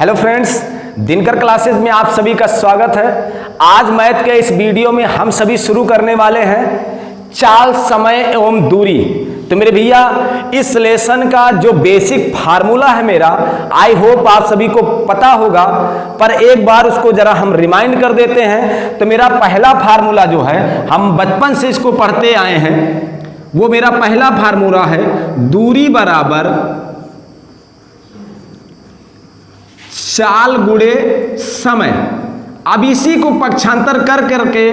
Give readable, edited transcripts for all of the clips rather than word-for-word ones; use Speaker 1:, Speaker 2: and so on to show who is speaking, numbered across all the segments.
Speaker 1: Hello friends, Dinkar classes में आप सभी का स्वागत है। आज मैथ के इस वीडियो में हम सभी शुरू करने वाले हैं चाल, समय एवं दूरी। तो मेरे भैया इस लेसन का जो बेसिक फार्मूला है मेरा, आई होप आप सभी को पता होगा, पर एक बार उसको जरा हम रिमाइंड कर देते हैं। तो मेरा पहला फार्मूला जो है, हम बचपन से इसको पढ़ते आए हैं, वो मेरा पहला फार्मूला है दूरी बराबर चाल गुणे समय। अब इसी को पक्षांतर कर करके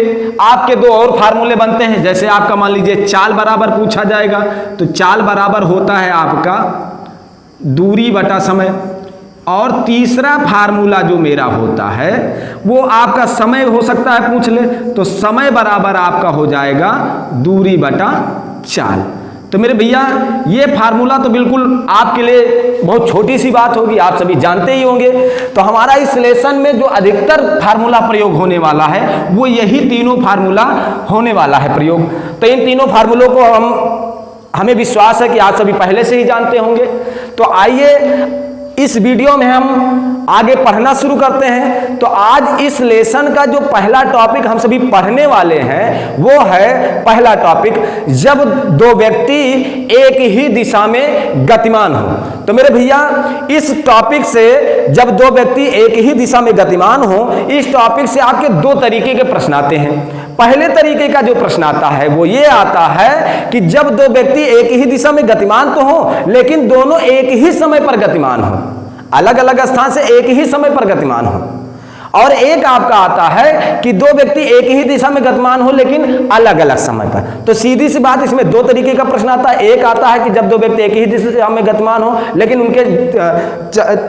Speaker 1: आपके दो और फार्मूले बनते हैं। जैसे आपका मान लीजिए चाल बराबर पूछा जाएगा, तो चाल बराबर होता है आपका दूरी बटा समय। और तीसरा फार्मूला जो मेरा होता है वो आपका समय हो सकता है पूछ ले, तो समय बराबर आपका हो जाएगा दूरी बटा चाल। तो मेरे भैया ये फार्मूला तो बिल्कुल आपके लिए बहुत छोटी सी बात होगी, आप सभी जानते ही होंगे। तो हमारा इस लेसन में जो अधिकतर फार्मूला प्रयोग होने वाला है वो यही तीनों फार्मूला होने वाला है प्रयोग। तो इन तीनों फार्मूलों को हमें विश्वास है कि आप सभी पहले से ही जानते होंगे। तो आइए इस वीडियो में हम आगे पढ़ना शुरू करते हैं। तो आज इस लेसन का जो पहला टॉपिक हम सभी पढ़ने वाले हैं वो है पहला टॉपिक, जब दो व्यक्ति एक ही दिशा में गतिमान हो। तो मेरे भैया इस टॉपिक से, जब दो व्यक्ति एक ही दिशा में गतिमान हो, इस टॉपिक से आपके दो तरीके के प्रश्न आते हैं। पहले तरीके का जो प्रश्न आता है वो ये आता है कि जब दो व्यक्ति एक ही दिशा में गतिमान तो हो, लेकिन दोनों एक ही समय पर गतिमान हो, अलग अलग स्थान से एक ही समय पर गतिमान हो। और एक आपका आता है कि दो व्यक्ति एक ही दिशा में गतिमान हो लेकिन अलग अलग समय पर। तो सीधी सी बात, इसमें दो तरीके का प्रश्न आता है। एक आता है कि जब दो व्यक्ति एक ही दिशा में गतिमान हो लेकिन उनके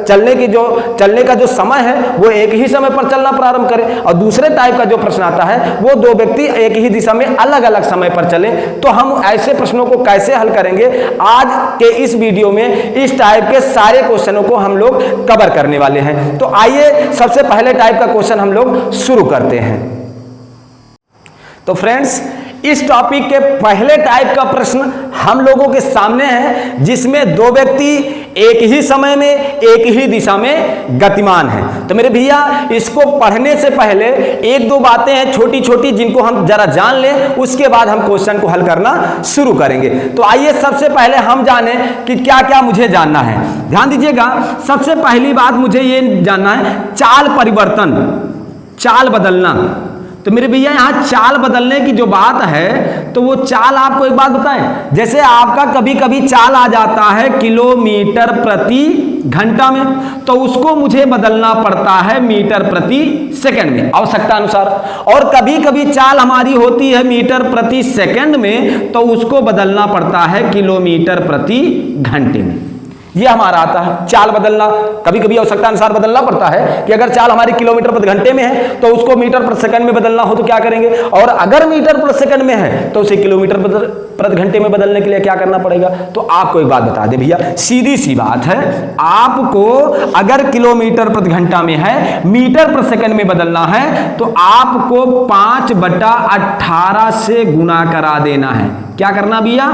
Speaker 1: चलने का जो समय है वो एक ही समय पर चलना प्रारंभ करे। और दूसरे टाइप का जो प्रश्न आता है वो दो व्यक्ति एक ही दिशा में अलग अलग समय पर चले। तो हम ऐसे प्रश्नों को कैसे हल करेंगे, आज के इस वीडियो में इस टाइप के सारे क्वेश्चनों को हम लोग कवर करने वाले हैं। तो आइए सबसे पहले टाइप का क्वेश्चन हम लोग शुरू करते हैं। तो फ्रेंड्स, इस टॉपिक के पहले टाइप का प्रश्न हम लोगों के सामने है, जिसमें दो व्यक्ति एक ही समय में एक ही दिशा में गतिमान हैं। तो मेरे भैया इसको पढ़ने से पहले एक दो बातें हैं छोटी छोटी, जिनको हम जरा जान लें, उसके बाद हम क्वेश्चन को हल करना शुरू करेंगे। तो आइए सबसे पहले हम जाने कि क्या क्या मुझे जानना है। ध्यान दीजिएगा, सबसे पहली बात मुझे ये जानना है चाल परिवर्तन, चाल बदलना। तो मेरे भैया यहाँ चाल बदलने की जो बात है, तो वो चाल आपको एक बात बताएं, जैसे आपका कभी कभी चाल आ जाता है किलोमीटर प्रति घंटा में, तो उसको मुझे बदलना पड़ता है मीटर प्रति सेकंड में आवश्यकता अनुसार। और कभी कभी चाल हमारी होती है मीटर प्रति सेकंड में, तो उसको बदलना पड़ता है किलोमीटर प्रति घंटे में। ये हमारा आता है चाल बदलना। कभी कभी आवश्यकता अनुसार बदलना पड़ता है कि अगर चाल हमारी किलोमीटर प्रति घंटे में है तो उसको मीटर प्रति सेकंड में बदलना हो तो क्या करेंगे, और अगर मीटर प्रति सेकंड में है तो उसे किलोमीटर प्रति घंटे में बदलने के लिए क्या करना पड़ेगा। तो आपको एक बात बता दे भैया, सीधी सी बात है, आपको अगर किलोमीटर प्रति घंटा में है, मीटर प्रति सेकंड में बदलना है, तो आपको 5/18 से गुणा करा देना है। क्या करना भैया,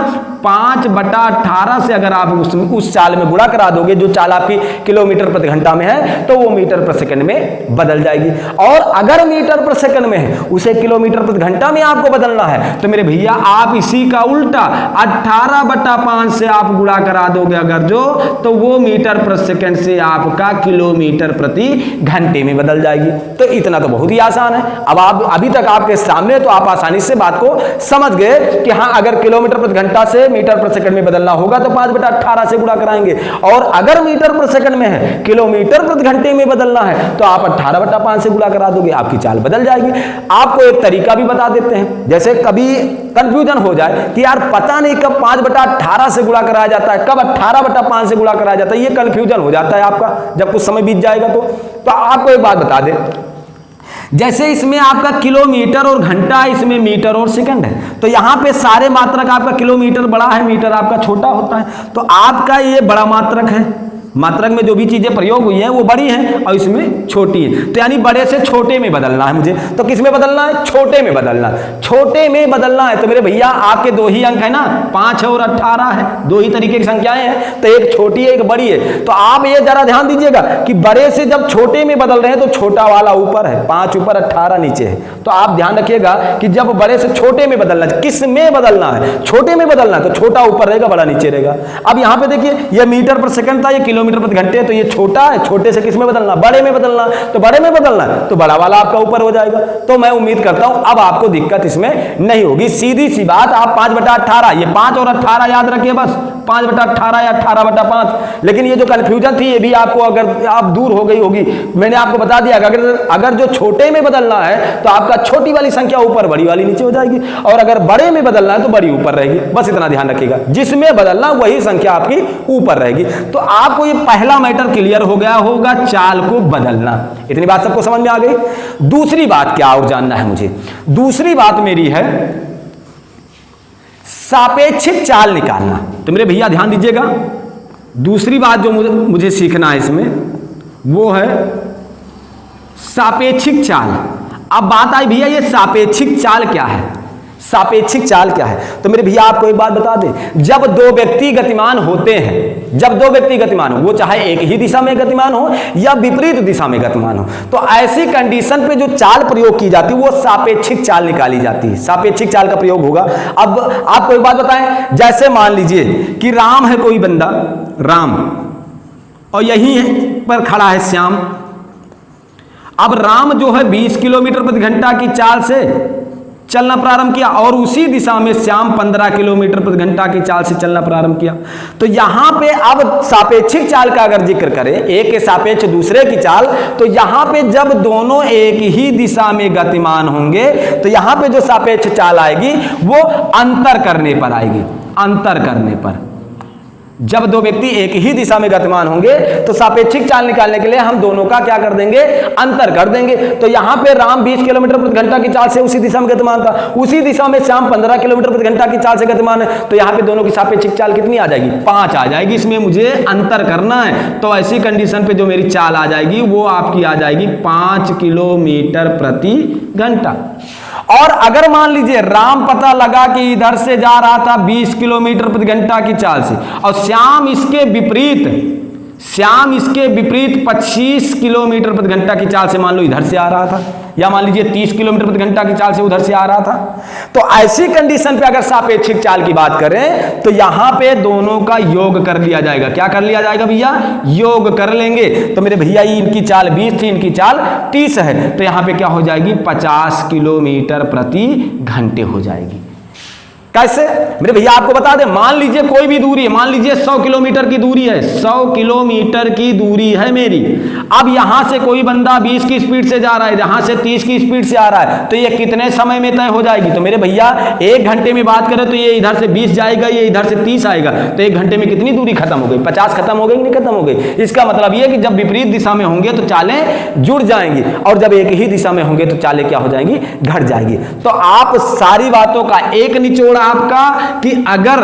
Speaker 1: 5/18 से अगर आप उस चाल में गुणा करा दोगे, जो चाल आपकी किलोमीटर प्रति घंटा में है, तो वो मीटर प्रति सेकंड में बदल जाएगी। और अगर मीटर प्रति सेकंड में है, उसे किलोमीटर प्रति घंटा में आपको बदलना है, तो मेरे भैया आप इसी का उल्टा 18/5 से आप गुणा करा दोगे अगर जो, तो वो मीटर प्रति सेकंड से आपका किलोमीटर प्रति घंटे में बदल जाएगी। तो इतना तो बहुत ही आसान है। अब आप अभी तक आपके सामने, तो आप आसानी से बात को समझ गए कि हाँ, अगर किलोमीटर प्रति घंटा से मीटर प्रति सेकंड में बदलना होगा तो 5/18 से गुणा कराएंगे, और अगर मीटर प्रति सेकंड में है, किलोमीटर प्रति घंटे में बदलना है, तो आप 18/5 से गुणा करा दोगे, आपकी चाल बदल जाएगी। आपको एक तरीका भी बता देते हैं, जैसे कभी कंफ्यूजन हो जाए कि यार पता नहीं कब 5/18 से गुणा कराया जाता है, कब 18/5 से गुणा कराया जाता है, ये कंफ्यूजन हो जाता है आपका जब कुछ समय बीत जाएगा। तो आपको एक बात बता दें, जैसे इसमें आपका किलोमीटर और घंटा, इसमें मीटर और सेकंड है, तो यहां पे सारे मात्रक आपका किलोमीटर बड़ा है, मीटर आपका छोटा होता है। तो आपका ये बड़ा मात्रक है, मात्रक में जो भी चीजें प्रयोग हुई हैं वो बड़ी हैं और इसमें छोटी है, तो यानी बड़े से छोटे में बदलना है मुझे। तो किस में बदलना है? छोटे में बदलना है, छोटे में बदलना है। तो मेरे भैया आपके दो ही अंक है ना, 5 और 18 है, दो ही तरीके की संख्याएं हैं, तो एक छोटी है एक बड़ी है। तो आप ये जरा ध्यान दीजिएगा कि बड़े से जब छोटे में बदल रहे हैं तो छोटा वाला ऊपर है, 5 ऊपर 18 नीचे है। तो आप ध्यान रखिएगा कि जब बड़े से छोटे में बदलना है, किस में बदलना है? छोटे में बदलना है, तो छोटा ऊपर रहेगा बड़ा नीचे रहेगा। अब यहाँ पे देखिए ये मीटर पर सेकंड था, ये किलोमीटर प्रति घंटे, तो ये छोटा है, छोटे से किस में बदलना? बड़े में बदलना। तो बड़े में बदलना है तो बड़ा वाला आपका ऊपर हो जाएगा। तो मैं उम्मीद करता हूं अब आपको दिक्कत इसमें नहीं होगी, सीधी सी बात। आप 5/18, ये 5 और 18 याद रखिए बस, 5/18 या 18/5। लेकिन ये जो कंफ्यूजन थी ये भी आपको अगर आप दूर हो गई होगी। मैंने आपको बता दिया अगर जो छोटे में बदलना है तो आपका छोटी वाली संख्या ऊपर बड़ी वाली नीचे हो जाएगी, और अगर बड़े में बदलना है तो बड़ी ऊपर रहेगी। बस इतना ध्यान रखिएगा, जिसमें बदलना वही संख्या आपकी ऊपर रहेगी। तो आपको ये पहला मैटर क्लियर हो गया होगा, चाल को बदलना। इतनी बात सबको समझ में आ गई। दूसरी बात क्या और जानना है मुझे? दूसरी बात मेरी है सापेक्षिक चाल निकालना। तो मेरे भैया ध्यान दीजिएगा, दूसरी बात जो मुझे सीखना है इसमें वो है सापेक्षिक चाल। अब बात आई भैया ये सापेक्षिक चाल क्या है? सापेक्षिक चाल क्या है? तो मेरे भैया आपको एक बात बता दें, जब दो व्यक्ति गतिमान होते हैं, जब दो व्यक्ति गतिमान हो, वो चाहे एक ही दिशा में गतिमान हो या विपरीत दिशा में गतिमान हो, तो ऐसी कंडीशन पे जो चाल प्रयोग की जाती है वो सापेक्षिक चाल निकाली जाती है। सापेक्षिक चाल का प्रयोग होगा। अब आपको एक बात बताएं, जैसे मान लीजिए कि राम है कोई बंदा, राम, और यहीं पर खड़ा है श्याम। अब राम जो है 20 किलोमीटर प्रति घंटा की चाल से चलना प्रारंभ किया और उसी दिशा में श्याम 15 किलोमीटर प्रति घंटा की चाल से चलना प्रारंभ किया। तो यहां पे अब सापेक्षिक चाल का अगर जिक्र करें, एक के सापेक्ष दूसरे की चाल, तो यहां पे जब दोनों एक ही दिशा में गतिमान होंगे तो यहां पे जो सापेक्ष चाल आएगी वो अंतर करने पर आएगी। अंतर करने पर जब दो व्यक्ति एक ही दिशा में गतिमान होंगे तो सापेक्षिक चाल निकालने के लिए हम दोनों का क्या कर देंगे? अंतर कर देंगे। तो यहां पे राम 20 किलोमीटर प्रति घंटा की चाल से उसी दिशा में गतिमान था, उसी दिशा में श्याम 15 किलोमीटर प्रति घंटा की चाल से गतिमान है, तो यहां पे दोनों की सापेक्षिक चाल कितनी आ जाएगी? 5 आ जाएगी। इसमें मुझे अंतर करना है, तो ऐसी कंडीशन पे जो मेरी चाल आ जाएगी वो आपकी आ जाएगी 5 किलोमीटर प्रति घंटा। और अगर मान लीजिए राम पता लगा कि इधर से जा रहा था 20 किलोमीटर प्रति घंटा की चाल से और श्याम इसके विपरीत 25 किलोमीटर प्रति घंटा की चाल से मान लो इधर से आ रहा था, या मान लीजिए 30 किलोमीटर प्रति घंटा की चाल से उधर से आ रहा था, तो ऐसी कंडीशन पे अगर सापेक्षिक चाल की बात करें तो यहां पे दोनों का योग कर लिया जाएगा। क्या कर लिया जाएगा भैया? योग कर लेंगे। तो मेरे भैया इनकी चाल 20 थी, इनकी चाल 30 है, तो यहां पे क्या हो जाएगी? 50 किलोमीटर प्रति घंटे हो जाएगी। कैसे? मेरे भैया आपको बता दें, मान लीजिए कोई भी दूरी है, मान लीजिए 100 किलोमीटर की दूरी है, 100 किलोमीटर की दूरी है मेरी। अब यहां से कोई बंदा 20 की स्पीड से जा रहा है, यहां से 30 की स्पीड से आ रहा है, तो ये कितने समय में तय हो जाएगी? तो मेरे भैया 1 घंटे में बात करें तो ये इधर से 20 जाएगा, ये इधर से 30 आएगा, तो 1 घंटे में कितनी दूरी खत्म हो गई? 50 खत्म हो गई, नहीं खत्म हो गई? इसका मतलब ये कि जब विपरीत दिशा में होंगे तो चालें जुड़ जाएंगी, और जब एक ही दिशा में होंगे तो चालें क्या हो जाएंगी? घट जाएगी। तो आप सारी बातों का एक निचोड़ आपका कि अगर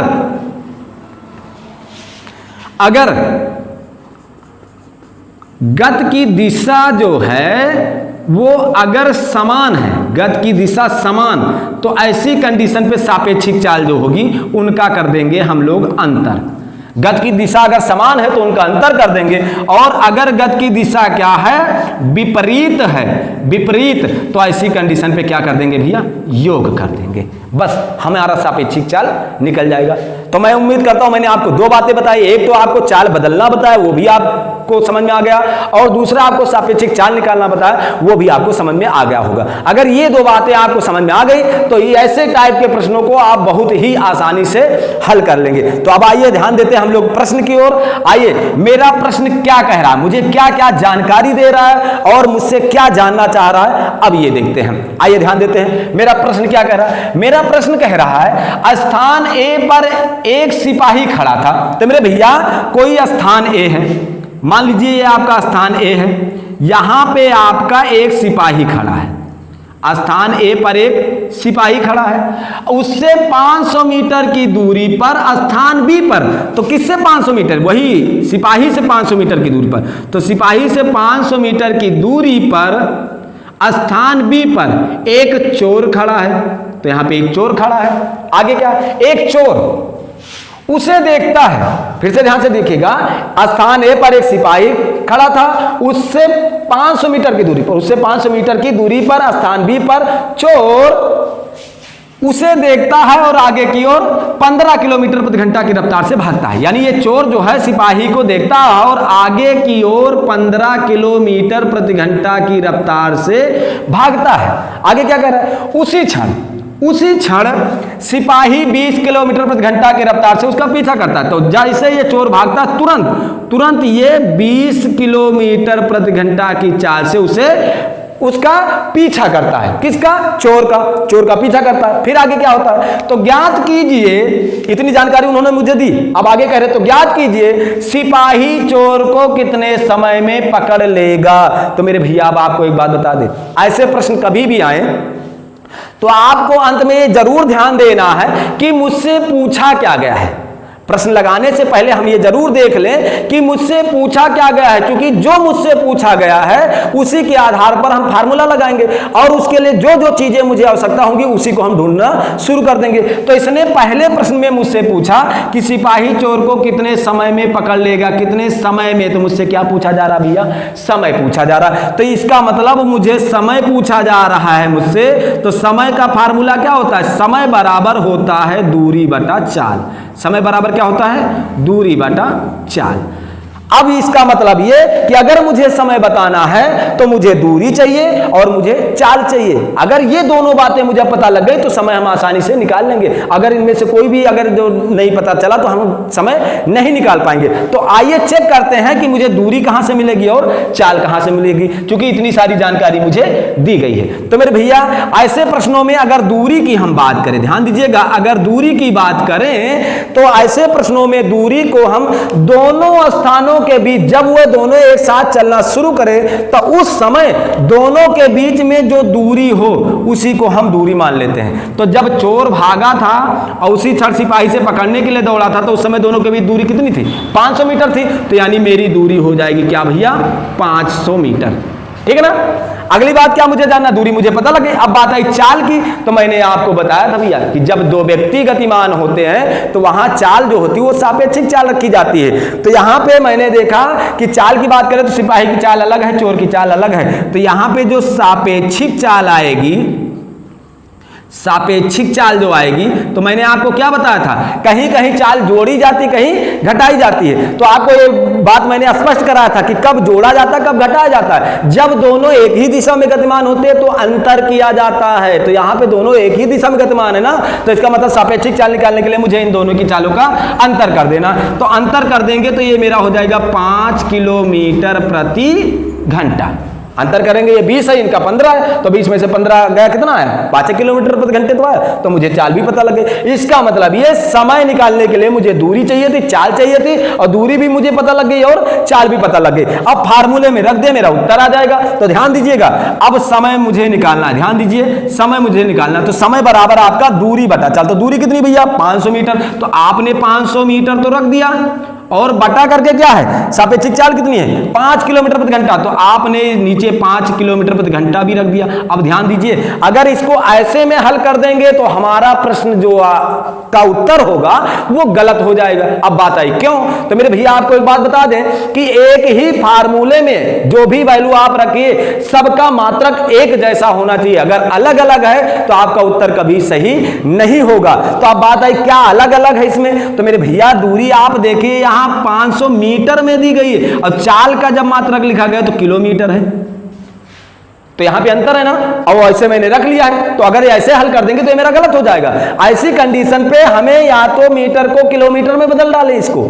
Speaker 1: गति की दिशा जो है वो अगर समान है, गति की दिशा समान, तो ऐसी कंडीशन पे सापेक्षिक चाल जो होगी उनका कर देंगे हम लोग अंतर। गति की दिशा अगर समान है तो उनका अंतर कर देंगे, और अगर गति की दिशा क्या है? विपरीत है, विपरीत, तो ऐसी कंडीशन पे क्या कर देंगे भैया? योग कर देंगे। बस हमारा सापेक्षिक चाल निकल जाएगा। तो मैं उम्मीद करता हूं मैंने आपको 2 बातें बताई, एक तो आपको चाल बदलना बताया वो भी आपको समझ में आ गया, और दूसरा आपको सापेक्षिक चाल निकालना बताया वो भी आपको समझ में आ गया होगा। अगर ये 2 बातें आपको समझ में आ गई तो ये ऐसे टाइप के प्रश्नों को आप बहुत ही आसानी से हल कर लेंगे। तो अब आइए ध्यान देते हैं हम लोग प्रश्न की ओर। आइए, मेरा प्रश्न क्या कह रहा है, मुझे क्या क्या जानकारी दे रहा है और मुझसे क्या जानना चाह रहा है, अब ये देखते हैं। आइए ध्यान देते हैं, मेरा प्रश्न क्या कह रहा है। मेरा प्रश्न कह रहा है स्थान ए पर एक सिपाही खड़ा था। तो मेरे भैया कोई स्थान ए है, मान लीजिए ये आपका स्थान ए है, यहां पे आपका एक सिपाही खड़ा है। स्थान ए पर एक सिपाही खड़ा है, उससे 500 मीटर की दूरी पर स्थान बी पर, तो किससे 500 मीटर, वही सिपाही से 500 मीटर की दूरी पर, तो सिपाही से 500 मीटर की दूरी पर स्थान बी पर एक चोर खड़ा है। तो यहां पे एक चोर खड़ा है। आगे क्या, एक चोर उसे देखता है, फिर से ध्यान से देखिएगा, स्थान ए पर एक सिपाही खड़ा था, उससे 500 मीटर की दूरी पर, उससे 500 मीटर की दूरी पर स्थान बी पर चोर उसे देखता है और आगे की ओर 15 किलोमीटर प्रति घंटा की रफ्तार से भागता है। यानी ये चोर जो है सिपाही को देखता है और आगे की ओर 15 किलोमीटर प्रति घंटा की रफ्तार से भागता है। आगे क्या कर रहा है, उसी क्षण सिपाही 20 किलोमीटर प्रति घंटा की रफ्तार से उसका पीछा करता है। तो जैसे ये चोर भागता तुरंत ये 20 किलोमीटर प्रति घंटा की चाल से उसका पीछा करता है। किसका, चोर का पीछा करता है। फिर आगे क्या होता है, तो ज्ञात कीजिए, इतनी जानकारी उन्होंने मुझे दी, अब आगे कह रहे तो ज्ञात कीजिए सिपाही चोर को कितने समय में पकड़ लेगा। तो मेरे भैया अब आपको एक बात बता दे, ऐसे प्रश्न कभी भी आए तो आपको अंत में ये जरूर ध्यान देना है कि मुझसे पूछा क्या गया है। प्रश्न लगाने से पहले हम ये जरूर देख लें कि मुझसे पूछा क्या गया है, क्योंकि जो मुझसे पूछा गया है उसी के आधार पर हम फार्मूला लगाएंगे और उसके लिए जो जो चीजें मुझे आवश्यकता होंगी उसी को हम ढूंढना शुरू कर देंगे। तो इसने पहले प्रश्न में मुझसे पूछा कि सिपाही चोर को कितने समय में पकड़ लेगा, कितने समय में, तो मुझसे क्या पूछा जा रहा भैया, समय पूछा जा रहा। तो इसका मतलब मुझे समय पूछा जा रहा है मुझसे, तो समय का फार्मूला क्या होता है, समय बराबर होता है दूरी बटा चाल। समय बराबर क्या होता है, दूरी बटा चाल। अब इसका मतलब ये कि अगर मुझे समय बताना है तो मुझे दूरी चाहिए और मुझे चाल चाहिए। अगर ये दोनों बातें मुझे पता लग गई तो समय हम आसानी से निकाल लेंगे। अगर इनमें से कोई भी अगर जो नहीं पता चला तो हम समय नहीं निकाल पाएंगे। तो आइए चेक करते हैं कि मुझे दूरी कहां से मिलेगी और चाल कहां से मिलेगी, क्योंकि इतनी सारी जानकारी मुझे दी गई है। तो मेरे भैया ऐसे प्रश्नों में अगर दूरी की हम बात करें, ध्यान दीजिएगा, अगर दूरी की बात करें तो ऐसे प्रश्नों में दूरी को हम दोनों स्थानों के बीच, जब वह दोनों एक साथ चलना शुरू करें तो उस समय दोनों के बीच में जो दूरी हो उसी को हम दूरी मान लेते हैं। तो जब चोर भागा था और उसी क्षण सिपाही से पकड़ने के लिए दौड़ा था तो उस समय दोनों के बीच दूरी कितनी थी, 500 मीटर थी। तो यानी मेरी दूरी हो जाएगी क्या भैया, 500 मीटर। ठीक है ना। अगली बात क्या मुझे जानना, दूरी मुझे पता लगे। अब बात आई चाल की, तो मैंने आपको बताया था भैया कि जब दो व्यक्ति गतिमान होते हैं तो वहां चाल जो होती है वो सापेक्षिक चाल रखी जाती है। तो यहां पे मैंने देखा कि चाल की बात करें तो सिपाही की चाल अलग है, चोर की चाल अलग है। तो यहां पे जो सापेक्षिक चाल आएगी, सापेक्षिक चाल जो आएगी, तो मैंने आपको क्या बताया था, कहीं कहीं चाल जोड़ी जाती, कहीं घटाई जाती है। तो आपको ये बात मैंने स्पष्ट कराया था कि कब जोड़ा जाता है, कब घटाया जाता है। जब दोनों एक ही दिशा में गतिमान होते हैं तो अंतर किया जाता है। तो यहां पे दोनों एक ही दिशा में गतिमान है ना, तो इसका मतलब सापेक्षिक चाल निकालने के लिए मुझे इन दोनों की चालों का अंतर कर देना। तो अंतर कर देंगे तो ये मेरा हो जाएगा 5 किलोमीटर प्रति घंटा। अंतर करेंगे, ये 20 है, इनका 15 है, तो 20 में से 15 गया, कितना आया, 5 किलोमीटर प्रति घंटे तो आया। तो मुझे चाल भी पता लगे। इसका मतलब ये समय निकालने के लिए मुझे दूरी चाहिए थी, चाल चाहिए थी, और दूरी भी मुझे पता लग गई और चाल भी पता लग गई। अब फार्मूले में रख दे, मेरा उत्तर आ जाएगा। तो ध्यान दीजिएगा, अब समय मुझे निकालना है, ध्यान दीजिए, समय मुझे निकालना। तो समय बराबर आपका दूरी बटा चाल। तो दूरी कितनी भैया, 500 मीटर। तो आपने 500 मीटर तो रख दिया और बटा करके क्या है, सापेक्षिक चाल कितनी है, 5 किलोमीटर प्रति घंटा। तो आपने नीचे 5 किलोमीटर प्रति घंटा भी रख दिया। अब ध्यान दीजिए, अगर इसको ऐसे में हल कर देंगे तो हमारा प्रश्न जो का उत्तर होगा वो गलत हो जाएगा। अब बात आई क्यों, तो मेरे भैया आपको एक बात बता दें कि एक ही फार्मूले में जो भी वैल्यू आप रखिए सबका मात्रक एक जैसा होना चाहिए। अगर अलग अलग है तो आपका उत्तर कभी सही नहीं होगा। तो अब बात आई क्या अलग अलग है इसमें, तो मेरे भैया दूरी आप देखिए यहां 500 मीटर में दी गई है और चाल का जब मात्रक लिखा गया तो किलोमीटर है। तो यहां पे अंतर है ना, और ऐसे मैंने रख लिया है। तो अगर ऐसे हल कर देंगे तो ये मेरा गलत हो जाएगा। ऐसी कंडीशन पे हमें या तो मीटर को किलोमीटर में बदल डालें इसको,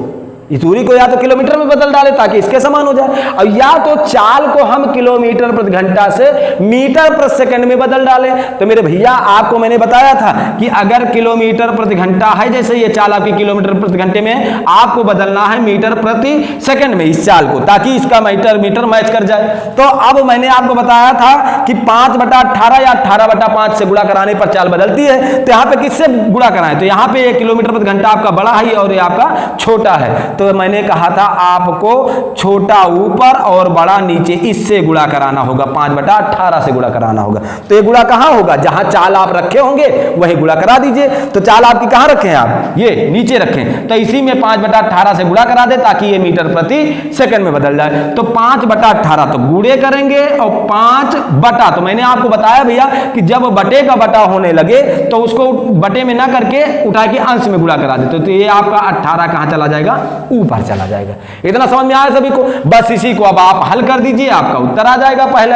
Speaker 1: इस दूरी को या तो किलोमीटर में बदल डाले ताकि इसके समान हो जाए, और या तो चाल को हम किलोमीटर प्रति घंटा से मीटर प्रति सेकंड में बदल डाले। तो मेरे भैया आपको मैंने बताया था कि अगर किलोमीटर प्रति घंटा है, जैसे ये चाल आपकी किलोमीटर प्रति घंटे में, आपको बदलना है मीटर प्रति सेकंड में इस चाल को, ताकि इसका मीटर मैच कर जाए। तो अब मैंने आपको बताया था कि 5/18 या 18/5 से गुणा कराने पर चाल बदलती है। तो यहाँ पे किससे गुणा कराएं, तो यहाँ पे ये किलोमीटर प्रति घंटा आपका बड़ा है और ये आपका छोटा है। तो मैंने कहा था आपको छोटा ऊपर और बड़ा नीचे, इससे गुणा कराना होगा, 5/18 से गुणा कराना होगा। तो ये गुणा कहां होगा, जहां चाल आप रखे होंगे वही गुणा करा दीजिए। तो चाल आपकी कहां रखे हैं आप, ये नीचे रखें, तो इसी में 5/18 से गुणा करा दे ताकि ये मीटर प्रति सेकंड में बदल जाए। तो 5/18 तो गुणे करेंगे, और 5 बटा, तो मैंने आपको बताया भैया कि जब बटे का बटा होने लगे तो उसको बटे में ना करके उठा के अंश में गुणा करा देते। तो ये आपका 18 कहां चला जाएगा, ऊपर चला जाएगा। इतना समझ में आया सभी को, बस इसी को अब आप हल कर दीजिए, आपका उत्तर आ जाएगा पहले।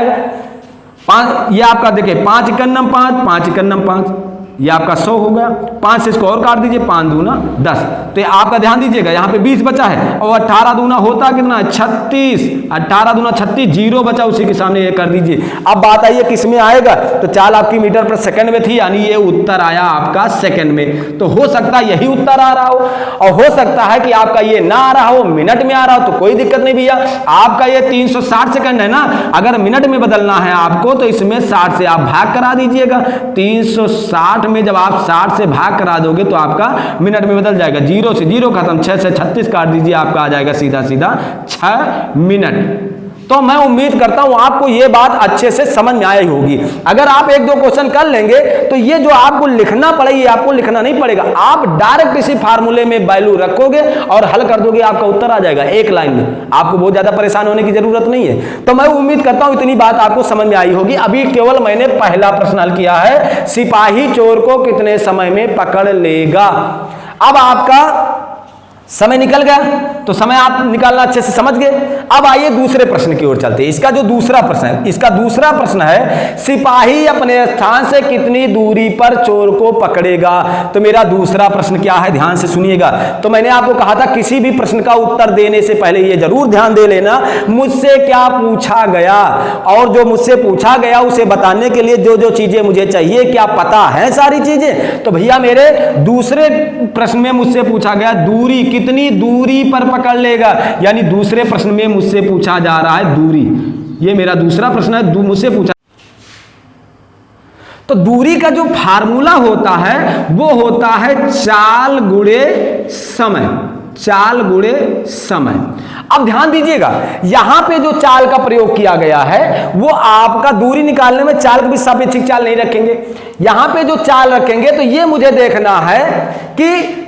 Speaker 1: 5, ये आपका देखिए 5 × 5, 5 × 5, ये आपका 100 हो गया। 5 से इसको और काट दीजिए, 5 दूना 10। तो आपका ध्यान दीजिएगा, यहाँ पे 20 बचा है, और 18 दूना होता कितना, 36। 18 दूना 36, 0 बचा, उसी के सामने ये कर दीजिए। अब बात आइए किस में आएगा, तो चाल आपकी मीटर प्रति सेकंड में थी, यानी ये उत्तर आया आपका सेकंड में। तो हो सकता है यही उत्तर आ रहा हो, और हो सकता है कि आपका ये ना आ रहा हो, मिनट में आ रहा हो, तो कोई दिक्कत नहीं भैया। आपका ये 360 सेकंड है ना, अगर मिनट में बदलना है आपको तो इसमें 60 से आप भाग करा दीजिएगा। 360 में जब आप 60 से भाग करा दोगे तो आपका मिनट में बदल जाएगा। 0 से 0 खत्म, 6 से 36 काट दीजिए, आपका आ जाएगा सीधा सीधा 6 मिनट। तो मैं उम्मीद करता हूं आपको ये बात अच्छे से समझ में आई होगी। अगर आप 1-2 क्वेश्चन कर लेंगे तो ये जो आपको लिखना पड़ेगा, ये आपको लिखना नहीं पड़ेगा, आप डायरेक्ट इसी फार्मूले में वैल्यू रखोगे और हल कर दोगे, आपका उत्तर आ जाएगा एक लाइन में। आपको बहुत ज्यादा परेशान होने की जरूरत नहीं है। तो मैं उम्मीद करता हूं इतनी बात आपको समझ में आई होगी। अभी केवल मैंने पहला प्रश्न हल किया है, सिपाही चोर को कितने समय में पकड़ लेगा। अब आपका समय निकल गया, तो समय आप निकालना अच्छे से समझ गए। अब आइए दूसरे प्रश्न की ओर चलते हैं। इसका जो दूसरा प्रश्न है, इसका दूसरा प्रश्न है, सिपाही अपने स्थान से कितनी दूरी पर चोर को पकड़ेगा। तो मेरा दूसरा प्रश्न क्या है, ध्यान से सुनिएगा। तो मैंने आपको कहा था किसी भी प्रश्न का उत्तर देने से पहले ये जरूर ध्यान दे लेना मुझसे क्या पूछा गया, और जो मुझसे पूछा गया उसे बताने के लिए जो जो चीजें मुझे चाहिए, क्या पता है सारी चीजें। तो भैया मेरे दूसरे प्रश्न में मुझसे पूछा गया दूरी, कितनी दूरी पर पकड़ लेगा, यानी दूसरे प्रश्न में मुझसे पूछा जा रहा है दूरी। ये मेरा दूसरा प्रश्न है, मुझसे पूछा। तो दूरी का जो फार्मूला होता है वो होता है चाल गुणे समय, चाल गुणे समय। अब ध्यान दीजिएगा, यहां पे जो चाल का प्रयोग किया गया है वो आपका दूरी निकालने में चाल की भी सापेक्षिक चाल नहीं रखेंगे। यहां पे जो चाल रखेंगे तो ये मुझे देखना है कि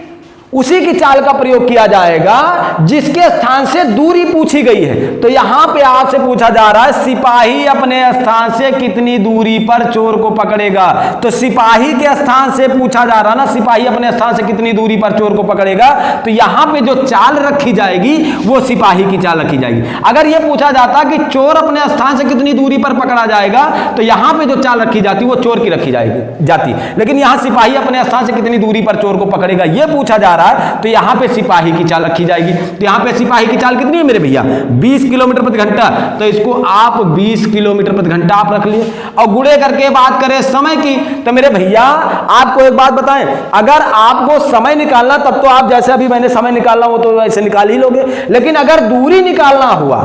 Speaker 1: उसी की चाल का प्रयोग किया जाएगा जिसके स्थान से दूरी पूछी गई है। तो यहां पे आपसे पूछा जा रहा है सिपाही अपने स्थान से कितनी दूरी पर चोर को पकड़ेगा। तो सिपाही के स्थान से पूछा जा रहा है ना, सिपाही अपने स्थान से कितनी दूरी पर चोर को पकड़ेगा। तो यहां पे जो चाल रखी जाएगी वो सिपाही की चाल रखी जाएगी। अगर यह पूछा जाता कि चोर अपने स्थान से कितनी दूरी पर पकड़ा जाएगा तो यहां पे जो चाल रखी जाती वो चोर की रखी जाती। लेकिन यहां सिपाही अपने स्थान से कितनी दूरी पर चोर को पकड़ेगा यह पूछा जा रहा है, तो यहां पे सिपाही की चाल रखी जाएगी। तो यहां पे सिपाही की चाल कितनी है मेरे भैया, 20 किलोमीटर प्रति घंटा। तो इसको आप 20 किलोमीटर प्रति घंटा आप रख लिए। और गुणे करके बात करें समय की, तो मेरे भैया आपको एक बात बताएं, अगर आपको समय निकालना तब तो आप जैसे अभी मैंने समय निकालना हो तो ऐसे निकाल ही लोगे। लेकिन अगर दूरी निकालना हुआ,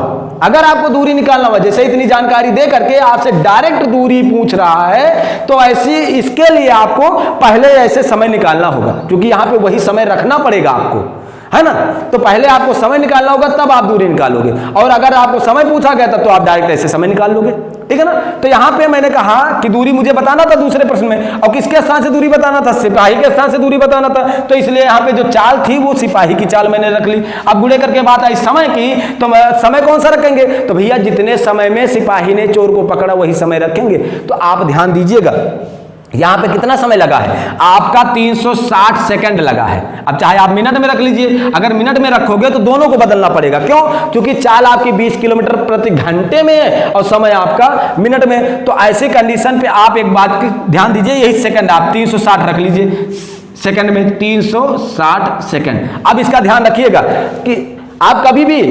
Speaker 1: अगर आपको दूरी निकालना हुआ, जैसे इतनी जानकारी दे करके आपसे डायरेक्ट दूरी पूछ रहा है, तो ऐसी इसके लिए आपको पहले ऐसे समय निकालना होगा, क्योंकि यहां पे वही समय रखना पड़ेगा आपको, है ना। तो पहले आपको समय निकालना होगा तब आप दूरी निकालोगे, और अगर आपको समय पूछा गया तब तो आप डायरेक्ट ऐसे समय निकाल लोगे, ठीक है ना। तो यहां पे मैंने कहा कि दूरी मुझे बताना था दूसरे प्रश्न में, और किसके स्थान से दूरी बताना था, सिपाही के स्थान से दूरी बताना था। तो इसलिए यहां पे जो चाल थी वो सिपाही की चाल मैंने रख ली। अब गुणे करके बात आई समय की, तो समय कौन सा रखेंगे, तो भैया जितने समय में सिपाही ने चोर को पकड़ा वही समय रखेंगे। तो आप ध्यान दीजिएगा, यहां पे कितना समय लगा है आपका, 360 सेकंड लगा है। अब चाहे आप मिनट में रख लीजिए, अगर मिनट में रखोगे तो दोनों को बदलना पड़ेगा। क्यों, क्योंकि चाल आपकी 20 किलोमीटर प्रति घंटे में है और समय आपका मिनट में। तो ऐसी कंडीशन पे आप एक बात की ध्यान दीजिए, यही सेकंड आप 360 रख लीजिए, सेकंड में 360 सेकंड। अब इसका ध्यान रखिएगा कि आप कभी भी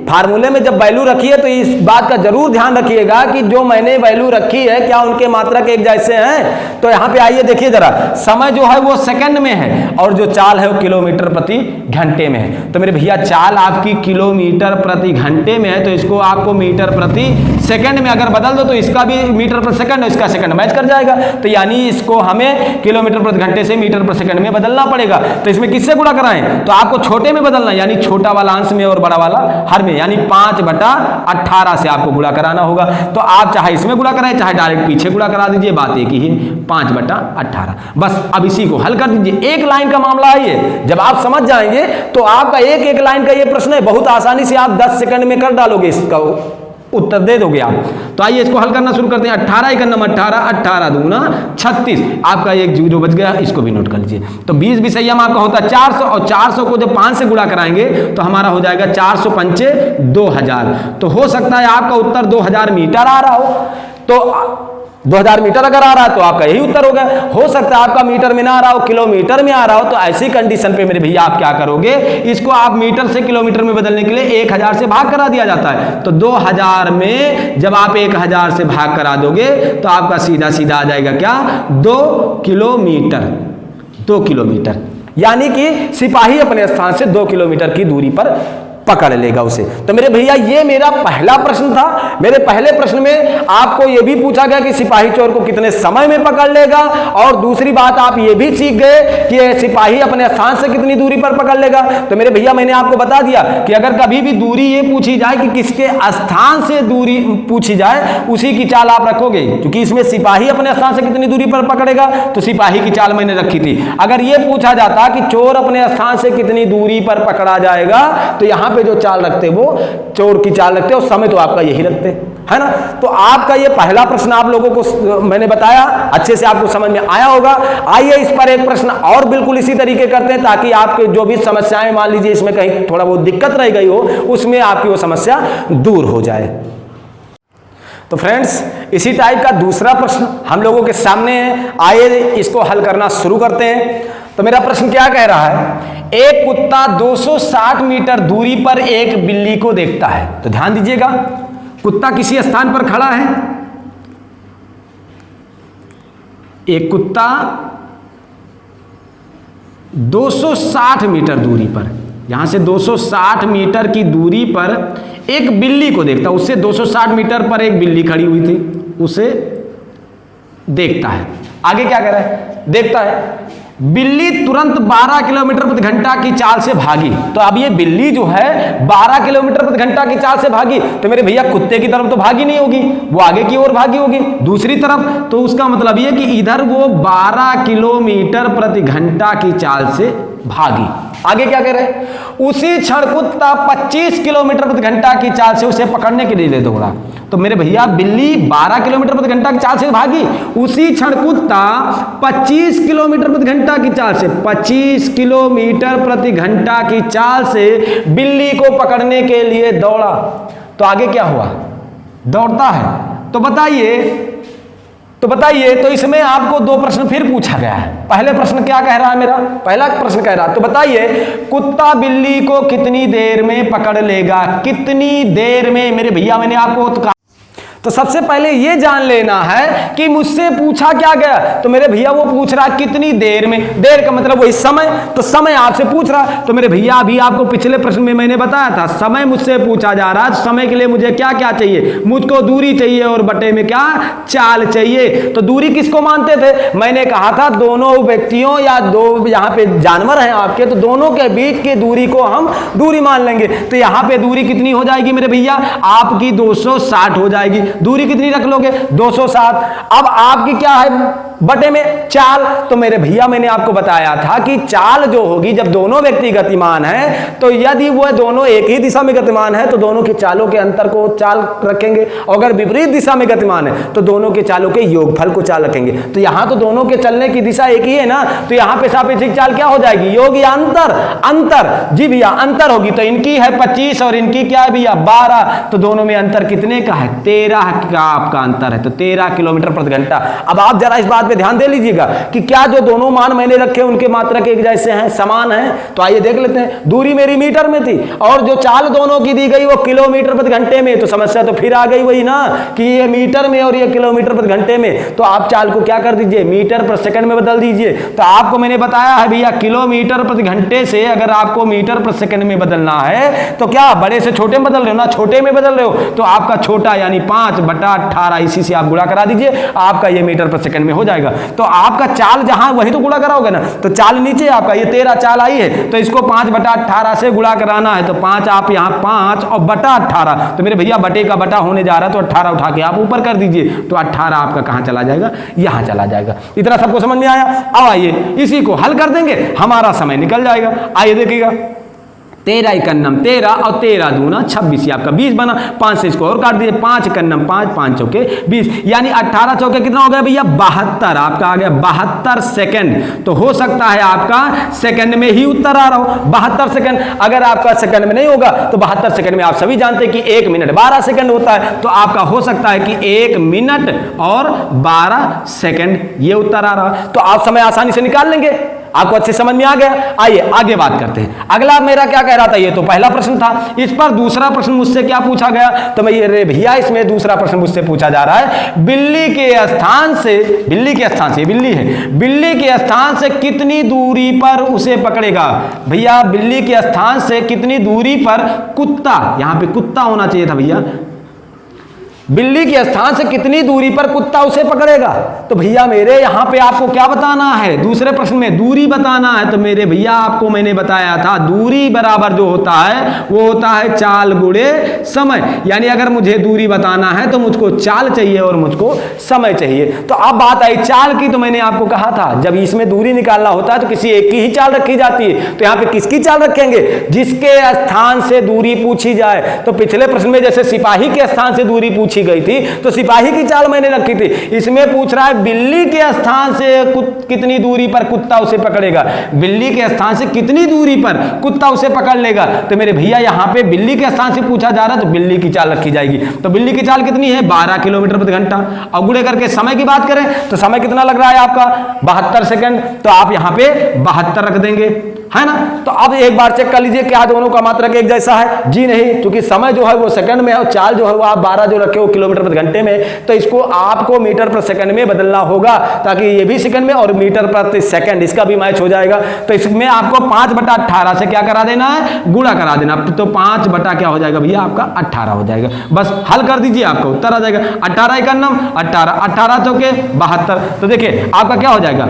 Speaker 1: फार्मूले में जब वैल्यू रखिए तो इस बात का जरूर ध्यान रखिएगा कि जो मैंने वैल्यू रखी है क्या उनके मात्रक एक जैसे हैं। तो यहाँ पे आइए देखिए जरा, समय जो है वो सेकंड में है और जो चाल है वो किलोमीटर प्रति घंटे में है। तो मेरे भैया चाल आपकी किलोमीटर प्रति घंटे में है, तो इसको आपको मीटर प्रति सेकंड में अगर बदल दो तो इसका भी मीटर प्रति सेकंड और इसका सेकंड मैच कर जाएगा। तो यानी इसको हमें किलोमीटर प्रति घंटे से मीटर प्रति सेकंड में बदलना पड़ेगा। तो इसमें किससे गुणा कराएं, तो आपको छोटे में बदलना, यानी छोटा वाला अंश में और बड़ा वाला हर में, यानी 5/18 से आपको गुणा कराना होगा। तो आप चाहे इसमें गुणा कराएं चाहे डायरेक्ट पीछे गुणा करा दीजिए, बात एक ही है, 5/18। बस अब इसी को हल कर दीजिए। एक लाइन का मामला है ये, जब आप समझ जाएंगे तो आपका एक एक लाइन का ये प्रश्न है, बहुत आसानी से आप 10 सेकंड में कर डालोगे, इसका उत्तर दे दोगे आप। तो आइए इसको हल करना शुरू करते हैं। 18 एक 18, 18 दूना 36, आपका एक जीरो बच गया, इसको भी नोट कर लीजिए। तो 20 भी संयम आपका होता है 400, और 400 को जब 5 से गुणा कराएंगे तो हमारा हो जाएगा 400 पंचे 2000। तो हो सकता है आपका उत्तर 2000 मीटर आ रहा हो, तो 2000 मीटर अगर आ रहा है तो आपका यही उत्तर होगा। हो सकता है आपका मीटर में ना आ रहा हो, किलोमीटर में आ रहा हो, तो ऐसी कंडीशन पे मेरे भैया आप क्या करोगे, इसको आप मीटर से किलोमीटर में बदलने के लिए 1000 से भाग करा दिया जाता है। तो 2000 में जब आप 1000 से भाग करा दोगे तो आपका सीधा सीधा आ जाएगा क्या, 2 किलोमीटर। 2 किलोमीटर यानी कि सिपाही अपने स्थान से 2 किलोमीटर की दूरी पर पकड़ लेगा उसे। तो मेरे भैया ये मेरा पहला प्रश्न था। मेरे पहले प्रश्न में आपको यह भी पूछा गया कि सिपाही चोर को कितने समय में पकड़ लेगा, और दूसरी बात आप ये भी सीख गए कि सिपाही अपने स्थान से कितनी दूरी पर पकड़ लेगा। तो मेरे भैया मैंने आपको बता दिया कि अगर कभी भी दूरी ये पूछी जाए कि किसके स्थान से दूरी पूछी जाए, उसी की चाल आप रखोगे, क्योंकि इसमें सिपाही अपने स्थान से कितनी दूरी पर पकड़ेगा, तो सिपाही की चाल मैंने रखी थी। अगर ये पूछा जाता कि चोर अपने स्थान से कितनी दूरी पर पकड़ा जाएगा, तो यहां जो चाल रखते वो चोर की चाल रखते, और समय तो आपका यही रखते, है ना। तो आपका ये पहला प्रश्न आप लोगों को मैंने बताया, अच्छे से आपको समझ में आया होगा। आइए इस पर एक प्रश्न और बिल्कुल इसी तरीके करते हैं, ताकि आपके जो भी समस्याएं, मान लीजिए इसमें कहीं थोड़ा बहुत दिक्कत रह गई हो, उसमें आपकी वो समस्या दूर हो जाए। तो फ्रेंड्स, इसी टाइप का दूसरा प्रश्न हम लोगों के सामने है। आइए इसको हल करना शुरू करते हैं। तो मेरा प्रश्न क्या कह रहा है, एक कुत्ता 260 मीटर दूरी पर एक बिल्ली को देखता है। तो ध्यान दीजिएगा, कुत्ता किसी स्थान पर खड़ा है, एक कुत्ता 260 मीटर दूरी पर, यहां से 260 मीटर की दूरी पर एक बिल्ली को देखता है। उससे 260 मीटर पर एक बिल्ली खड़ी हुई थी, उसे देखता है। आगे क्या कर रहा है, देखता है बिल्ली तुरंत 12 किलोमीटर प्रति घंटा की चाल से भागी। तो अब ये बिल्ली जो है 12 किलोमीटर प्रति घंटा की चाल से भागी, तो मेरे भैया कुत्ते की तरफ तो भागी नहीं होगी, वो आगे की ओर भागी होगी दूसरी तरफ। तो उसका मतलब ये कि इधर वो 12 किलोमीटर प्रति घंटा की चाल से भागी। आगे क्या कह रहे हैं, उसी क्षण कुत्ता 25 किलोमीटर प्रति घंटा की चाल से उसे पकड़ने के लिए दौड़ा। तो मेरे भैया बिल्ली 12 किलोमीटर प्रति घंटा की चाल से भागी, उसी क्षण कुत्ता 25 किलोमीटर प्रति घंटा की चाल से, 25 किलोमीटर प्रति घंटा की चाल से बिल्ली को पकड़ने के लिए दौड़ा। तो आगे क्या हुआ, दौड़ता है। तो बताइए, तो इसमें आपको 2 प्रश्न फिर पूछा गया है। पहले प्रश्न क्या कह रहा है, मेरा पहला प्रश्न कह रहा है, तो बताइए कुत्ता बिल्ली को कितनी देर में पकड़ लेगा, कितनी देर में। मेरे भैया मैंने आपको तो सबसे पहले ये जान लेना है कि मुझसे पूछा क्या गया। तो मेरे भैया वो पूछ रहा कितनी देर में, देर का मतलब वही समय, तो समय आपसे पूछ रहा। तो मेरे भैया अभी आपको पिछले प्रश्न में मैंने बताया था, समय मुझसे पूछा जा रहा है, समय के लिए मुझे क्या क्या चाहिए, मुझको दूरी चाहिए और बटे में क्या, चाल चाहिए। तो दूरी किसको मानते थे, मैंने कहा था दोनों व्यक्तियों या दो यहाँ पे जानवर हैं आपके, तो दोनों के बीच की दूरी को हम दूरी मान लेंगे। तो यहाँ पे दूरी कितनी हो जाएगी मेरे भैया, आपकी 260 हो जाएगी। दूरी कितनी रख लोगे, 260। अब आपकी क्या है बटे में चाल। तो मेरे भैया मैंने आपको बताया था कि चाल जो होगी जब दोनों व्यक्ति गतिमान हैं, तो यदि वो दोनों एक ही दिशा में गतिमान है तो दोनों के चालों के अंतर को चाल रखेंगे, और अगर विपरीत दिशा में गतिमान है तो दोनों के चालों के योगफल को चाल रखेंगे। तो यहां तो दोनों के चलने की दिशा एक ही है ना, तो यहां पे सापेक्षिक चाल क्या हो जाएगी, योग या अंतर, अंतर जी भैया अंतर होगी। तो इनकी है 25 और इनकी क्या है भैया 12, तो दोनों में अंतर कितने का है, 13 का आपका अंतर है। तो 13 किलोमीटर प्रति घंटा। अब आप जरा इस बात पे ध्यान दे लीजिएगा कि क्या जो दोनों मान मैंने रखे उनके मात्रक एक जैसे हैं, समान हैं। तो आइए देख लेते हैं। दूरी मेरी मीटर में थी और जो चाल दोनों की दी गई वो किलोमीटर प्रति घंटे में, तो समस्या तो फिर आ गई वही ना कि ये मीटर में और ये किलोमीटर प्रति घंटे में। तो आप चाल को क्या कर दीजिए, मीटर प्रति सेकंड में बदल दीजिए। तो आपको मैंने बताया है भैया किलोमीटर प्रति घंटे से अगर आपको मीटर प्रति सेकंड में बदलना है तो क्या बड़े से छोटे में बदल रहे हो ना, छोटे में बदल रहे हो तो आपका छोटा यानी 5/18 इसी से आप गुणा करा दीजिए, आपका ये मीटर प्रति सेकंड में हो जाएगा। तो आपका चाल जहां वही तो गुणा कराओगे ना, तो चाल नीचे आपका ये 13 चाल आई है तो इसको 5/18 से गुणा कराना है। तो 5 आप यहाँ 5 और बटा 18, तो मेरे भैया बटे का बटा होने जा रहा है तो 18 उठा के आप ऊपर कर दीजिए, तो 18 आपका कहां चला जाएगा, यहां चला जाएगा। इतना सबको समझ में आया। अब आइए इसी को हल कर देंगे, हमारा समय निकल जाएगा। आइए देखिएगा 13 एकन्नम 13 और 13 दूना 26, ये आपका 20 बना। 5 से इसको और काट दीजिए, 5 एकन्नम 5, 5 चौके 20, यानी 18 चौके कितना हो गया भैया 72, आपका आ गया 72 सेकंड। तो हो सकता है आपका सेकंड में ही उत्तर आ रहा हो 72 सेकंड। अगर आपका सेकंड में नहीं होगा तो 72 सेकंड में आप सभी जानते हैं कि 1 मिनट 12 सेकंड होता है, तो आपका हो सकता है कि 1 मिनट और 12 सेकंड ये उत्तर आ रहा है। तो आप समय आसानी से निकाल लेंगे, आपको अच्छे समझ में आ गया। आइए आगे बात करते हैं। अगला मेरा क्या कह रहा था, ये तो पहला प्रश्न था, इस पर दूसरा प्रश्न मुझसे क्या पूछा गया, तो मैं ये रे भैया इसमें दूसरा प्रश्न मुझसे पूछा जा रहा है, बिल्ली के स्थान से बिल्ली है, बिल्ली के स्थान से कितनी दूरी पर उसे पकड़ेगा। भैया बिल्ली के स्थान से कितनी दूरी पर कुत्ता, यहां पे कुत्ता होना चाहिए था भैया, बिल्ली के स्थान से कितनी दूरी पर कुत्ता उसे पकड़ेगा। तो भैया मेरे यहां पे आपको क्या बताना है, दूसरे प्रश्न में दूरी बताना है। तो मेरे भैया आपको मैंने बताया था दूरी बराबर जो होता है वो होता है चाल गुणे समय, यानी अगर मुझे दूरी बताना है तो मुझको चाल चाहिए और मुझको समय चाहिए। तो अब बात आई चाल की, तो मैंने आपको कहा था जब इसमें दूरी निकालना होता है तो किसी एक की ही चाल रखी जाती है। तो यहां पे किसकी चाल रखेंगे, जिसके स्थान से दूरी पूछी जाए। तो पिछले प्रश्न में जैसे सिपाही के स्थान से दूरी पूछी गई थी तो सिपाही की चाल मैंने रखी थी, इसमें पूछ रहा है बिल्ली के स्थान से कितनी दूरी पर कुत्ता उसे पकड़ेगा, बिल्ली के स्थान से कितनी दूरी पर कुत्ता उसे पकड़ लेगा। तो मेरे भैया यहां पे बिल्ली के स्थान से पूछा जा रहा है तो बिल्ली की चाल रखी जाएगी। तो बिल्ली की चाल कितनी है 12 किलोमीटर प्रति घंटा। और गुणे करके समय की बात करें तो समय कितना लग रहा है आपका 72 सेकंड, तो आप यहां पे 72 रख देंगे, है ना। तो अब एक बार चेक कर लीजिए क्या दोनों का मात्रक एक जैसा है, जी नहीं, क्योंकि समय जो है वो सेकंड में है और चाल जो है वो आप 12 जो रखे हो किलोमीटर प्रति घंटे में, तो इसको आपको मीटर प्रति सेकंड में बदलना होगा ताकि ये भी सेकंड में और मीटर प्रति सेकंड इसका भी मैच हो जाएगा। तो इसमें आपको 5/18 से क्या करा देना है, गुणा करा देना। तो 5 बटा क्या हो जाएगा भैया आपका 18 हो जाएगा। बस हल कर दीजिए आपका उत्तर आ जाएगा 18 एकन्नम 18, 18 चौके 72। तो देखिए आपका क्या हो जाएगा,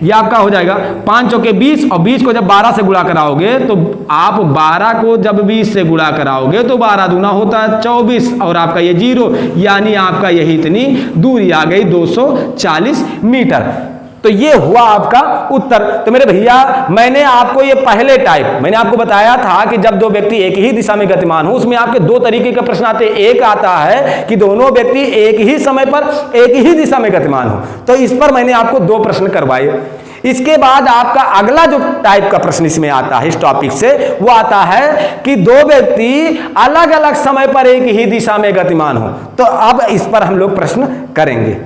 Speaker 1: ये आपका हो जाएगा 5 चौके 20 और 20 को जब 12 से गुणा कराओगे तो आप 12 को जब 20 से गुणा कराओगे तो 12 दूना होता है 24 और आपका ये 0, यानी आपका यही इतनी दूरी आ गई 240 मीटर। तो ये हुआ आपका उत्तर। तो मेरे भैया मैंने आपको ये पहले टाइप मैंने आपको बताया था कि जब दो व्यक्ति एक ही दिशा में गतिमान हो उसमें आपके दो तरीके का प्रश्न आते हैं। एक आता है कि दोनों व्यक्ति एक ही समय पर एक ही दिशा में गतिमान हो, तो इस पर मैंने आपको 2 प्रश्न करवाए। इसके बाद आपका अगला जो टाइप का प्रश्न इसमें आता है इस टॉपिक से वो आता है कि दो व्यक्ति अलग अलग समय पर एक ही दिशा में गतिमान हो। तो अब इस पर हम लोग प्रश्न करेंगे।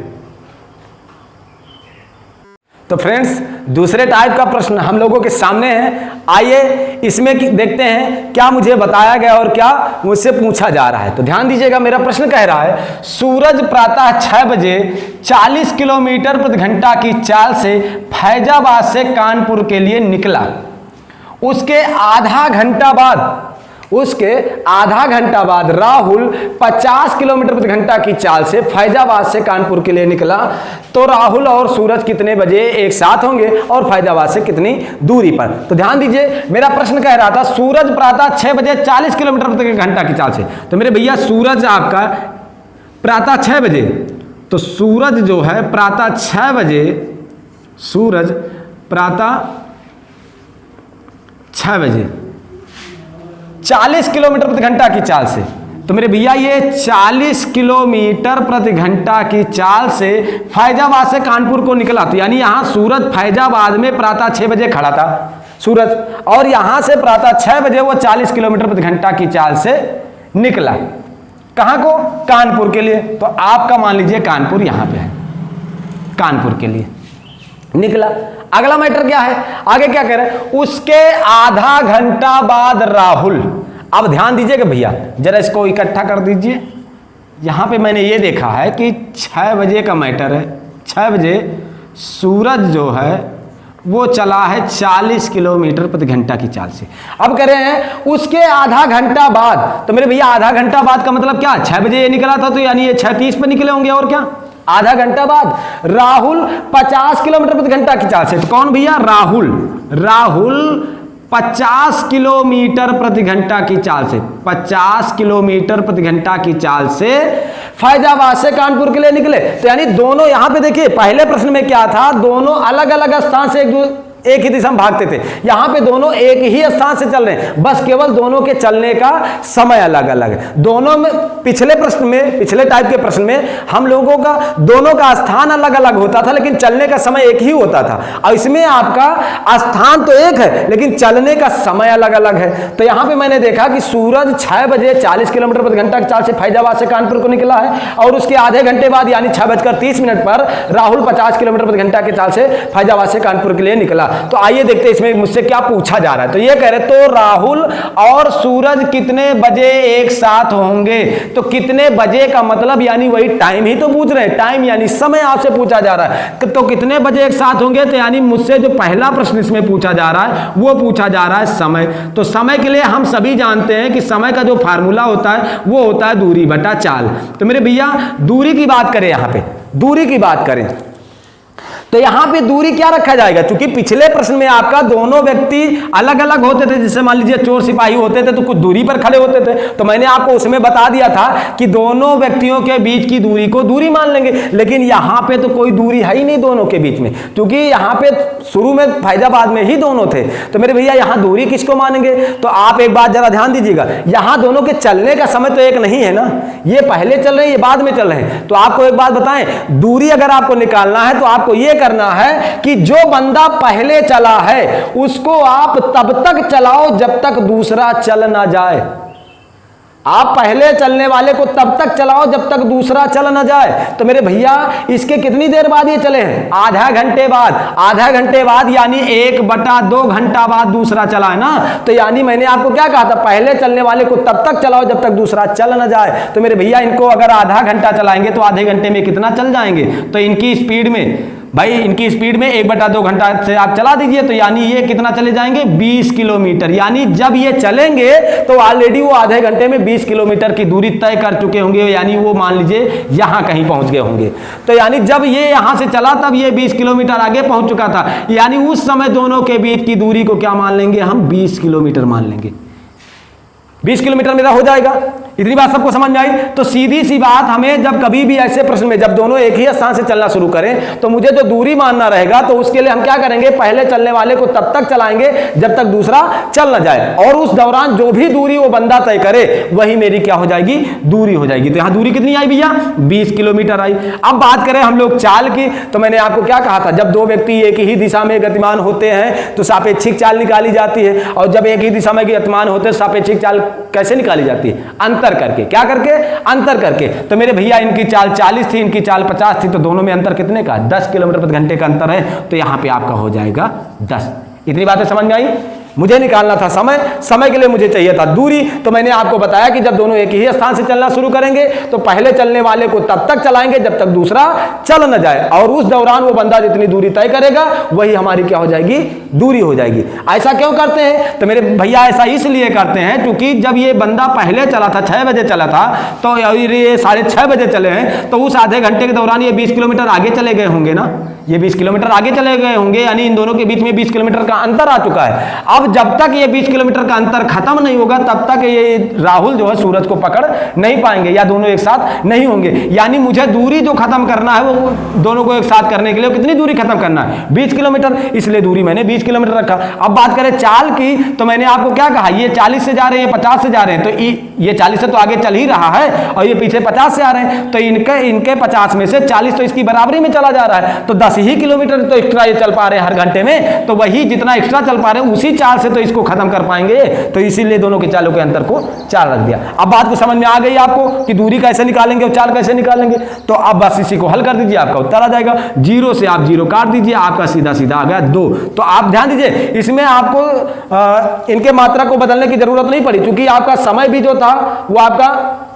Speaker 1: तो फ्रेंड्स दूसरे टाइप का प्रश्न हम लोगों के सामने है। आइए इसमें देखते हैं क्या मुझे बताया गया और क्या मुझसे पूछा जा रहा है। तो ध्यान दीजिएगा, मेरा प्रश्न कह रहा है सूरज प्रातः 6 बजे 40 किलोमीटर प्रति घंटा की चाल से फैजाबाद से कानपुर के लिए निकला। उसके आधा घंटा बाद राहुल 50 किलोमीटर प्रति घंटा की चाल से फैजाबाद से कानपुर के लिए निकला। तो राहुल और सूरज कितने बजे एक साथ होंगे और फैजाबाद से कितनी दूरी पर। तो ध्यान दीजिए, मेरा प्रश्न कह रहा था सूरज प्रातः 6 बजे 40 किलोमीटर प्रति घंटा की चाल से। तो मेरे भैया सूरज आपका प्रातः 6 बजे, तो सूरज जो है प्रातः 6 बजे, सूरज प्रातः 6 बजे 40 किलोमीटर प्रति घंटा की चाल से। तो मेरे भैया ये 40 किलोमीटर प्रति घंटा की चाल से फैजाबाद से कानपुर को निकला। तो यानी यहां सूरज फैजाबाद में प्रातः 6 बजे खड़ा था सूरज, और यहां से प्रातः 6 बजे वो 40 किलोमीटर प्रति घंटा की चाल से निकला। कहां को? कानपुर के लिए। तो आपका मान लीजिए कानपुर यहां पे है, कानपुर के लिए। निकला। अगला मैटर क्या है, आगे क्या कह रहे हैं, उसके आधा घंटा बाद राहुल। अब ध्यान दीजिएगा भैया, जरा इसको इकट्ठा कर दीजिए। यहां पे मैंने ये देखा है कि 6 बजे का मैटर है। 6 बजे सूरज जो है वो चला है 40 किलोमीटर प्रति घंटा की चाल से। अब कह रहे हैं उसके आधा घंटा बाद, तो मेरे भैया आधा घंटा बाद का मतलब क्या, 6 बजे ये निकला था तो यानी ये 6:30 पर निकले होंगे, और क्या, आधा घंटा बाद राहुल 50 किलोमीटर प्रति घंटा की चाल से। तो कौन भैया, राहुल 50 किलोमीटर प्रति घंटा की चाल से, 50 किलोमीटर प्रति घंटा की चाल से फैजाबाद से कानपुर के लिए निकले। तो यानी दोनों, यहां पे देखिए पहले प्रश्न में क्या था, दोनों अलग अलग स्थान से एक ही दिशा में भागते थे। यहां पे दोनों एक ही स्थान से चल रहे हैं, बस केवल दोनों के चलने का समय अलग अलग है। दोनों में पिछले प्रश्न में, पिछले टाइप के प्रश्न में हम लोगों का दोनों का स्थान अलग अलग होता था, लेकिन चलने का समय एक ही होता था। और इसमें आपका स्थान तो एक है लेकिन चलने का समय अलग अलग है। तो यहां पर मैंने देखा कि सूरज 6 बजे 40 किलोमीटर प्रति घंटा की चाल से फैजाबाद से कानपुर को निकला है, और उसके आधे घंटे बाद यानी 6:30 पर राहुल 50 किलोमीटर प्रति घंटा की चाल से फैजाबाद से कानपुर के लिए निकला। तो आइए देखते हैं इसमें मुझसे क्या पूछा जा रहा है। तो ये कह रहे तो राहुल और सूरज कितने बजे एक साथ होंगे। तो कितने बजे का मतलब यानी वही टाइम ही तो पूछ रहे हैं, टाइम यानी समय आपसे पूछा जा रहा है। तो कितने बजे एक साथ होंगे, तो यानी मुझसे जो पहला प्रश्न इसमें पूछा जा रहा है वो पूछा जा रहा है समय। तो समय के लिए हम सभी जानते हैं कि समय का जो फार्मूला होता है वो होता है दूरी बटा चाल। तो मेरे भैया दूरी की बात करें, यहां पे दूरी की बात करें तो यहां पे दूरी क्या रखा जाएगा, क्योंकि पिछले प्रश्न में आपका दोनों व्यक्ति अलग अलग होते थे। जैसे मान लीजिए चोर सिपाही होते थे तो कुछ दूरी पर खड़े होते थे, तो मैंने आपको उसमें बता दिया था कि दोनों व्यक्तियों के बीच की दूरी को दूरी मान लेंगे। लेकिन यहां पे तो कोई दूरी है ही नहीं दोनों के बीच में, क्योंकि यहां पे शुरू में फैजाबाद में ही दोनों थे। तो मेरे भैया यहां दूरी किसको मानेंगे, तो आप एक बात जरा ध्यान दीजिएगा, यहां दोनों के चलने का समय तो एक नहीं है ना, ये पहले चल रहे हैं ये बाद में चल रहे हैं। तो आपको एक बात बताएं, दूरी अगर आपको निकालना है तो आपको ये करना है कि जो बंदा पहले चला है उसको आप तब तक चलाओ जब तक दूसरा चल ना जाए। आप पहले चलने वाले को तब तक चलाओ जब तक दूसरा चल ना जाए। तो मेरे भैया इसके कितनी देर बाद ये चले हैं, आधा घंटे बाद। आधा घंटे बाद यानी 1/2 घंटा बाद दूसरा चला है ना। तो यानी मैंने आपको क्या कहा था, पहले चलने वाले को तब तक चलाओ जब तक दूसरा चल ना जाए। तो मेरे भैया इनको अगर आधा घंटा चलाएंगे तो आधे घंटे में कितना चल जाएंगे, तो इनकी स्पीड में भाई इनकी स्पीड में 1/2 घंटा से आप चला दीजिए तो यानी ये कितना चले जाएंगे, 20 किलोमीटर। यानी जब ये चलेंगे तो ऑलरेडी वो आधे घंटे में 20 किलोमीटर की दूरी तय कर चुके होंगे, यानी वो मान लीजिए यहां कहीं पहुंच गए होंगे। तो यानी जब ये यहां से चला तब ये 20 किलोमीटर आगे पहुंच चुका था, यानी उस समय दोनों के बीच की दूरी को क्या मान लेंगे हम, 20 किलोमीटर मान लेंगे। 20 किलोमीटर मेरा हो जाएगा। इतनी बात सबको समझ में आई। तो सीधी सी बात, हमें जब कभी भी ऐसे प्रश्न में जब दोनों एक ही स्थान से चलना शुरू करें तो मुझे जो दूरी मानना रहेगा, तो उसके लिए हम क्या करेंगे, पहले चलने वाले को तब तक चलाएंगे जब तक दूसरा चल ना जाए, और उस दौरान जो भी दूरी वो बंदा तय करे वही मेरी क्या हो जाएगी, दूरी हो जाएगी। तो यहां दूरी कितनी आई भैया, 20 किलोमीटर आई। अब बात करें हम लोग चाल की, तो मैंने आपको क्या कहा था, जब दो व्यक्ति एक ही दिशा में गतिमान होते हैं तो सापेक्षिक चाल निकाली जाती है, और जब एक ही दिशा में गतिमान होते हैं सापेक्षिक चाल कैसे निकाली जाती है, अंतर करके। क्या करके, अंतर करके। तो मेरे भैया इनकी चाल 40 थी, इनकी चाल 50 थी, तो दोनों में अंतर कितने का, 10 किलोमीटर प्रति घंटे का अंतर है। तो यहां पे आपका हो जाएगा 10। इतनी बातें समझ में आई। मुझे निकालना था समय, समय के लिए मुझे चाहिए था दूरी। तो मैंने आपको बताया कि जब दोनों एक ही स्थान से चलना शुरू करेंगे तो पहले चलने वाले को तब तक चलाएंगे जब तक दूसरा चल न जाए, और उस दौरान वो बंदा जितनी दूरी तय करेगा वही हमारी क्या हो जाएगी, दूरी हो जाएगी। ऐसा क्यों करते हैं, तो मेरे भैया ऐसा इसलिए करते हैं क्योंकि जब ये बंदा पहले चला था, 6 बजे चला था, तो ये 6:30 बजे चले हैं, तो उस आधे घंटे के दौरान ये 20 किलोमीटर आगे चले गए होंगे ना, ये 20 किलोमीटर आगे चले गए होंगे, यानी इन दोनों के बीच में 20 किलोमीटर का अंतर आ चुका है। अब जब तक ये 20 किलोमीटर का अंतर खत्म नहीं होगा तब तक ये राहुल जो है सूरज को पकड़ नहीं पाएंगे, या दोनों एक साथ नहीं होंगे। यानी मुझे दूरी जो खत्म करना है वो दोनों को एक साथ करने के लिए कितनी दूरी खत्म करना है, 20 किलोमीटर, इसलिए दूरी मैंने 20 किलोमीटर रखा। अब बात करें चाल की, तो मैंने आपको क्या कहा, ये 40 से जा रहे हैं, ये 50 से जा रहे हैं, तो ये 40 से तो आगे चल ही रहा है और ये पीछे 50 से आ रहे हैं, तो इनके 50 में से 40 तो इसकी बराबरी में चला जा रहा है, तो 10 ही किलोमीटर तो एक्स्ट्रा ये चल पा रहे हैं हर घंटे में, तो वही जितना एक्स्ट्रा चल पा रहे हैं उसी चाल चाल से तो इसको खत्म कर पाएंगे, तो इसीलिए दोनों के चालों के अंतर को 4 रख दिया। अब बात को समझ में आ गई आपको कि दूरी कैसे निकालेंगे और चाल कैसे निकालेंगे। तो अब बस इसी को हल कर दीजिए, आपका उत्तर आ जाएगा। 0 से आप 0 काट दीजिए, आपका सीधा सीधा आ गया 2। तो आप ध्यान दीजिए, इसमें आपको इनके मात्रा को बदलने की जरूरत नहीं पड़ी, क्योंकि आपका समय भी जो था वो आपका,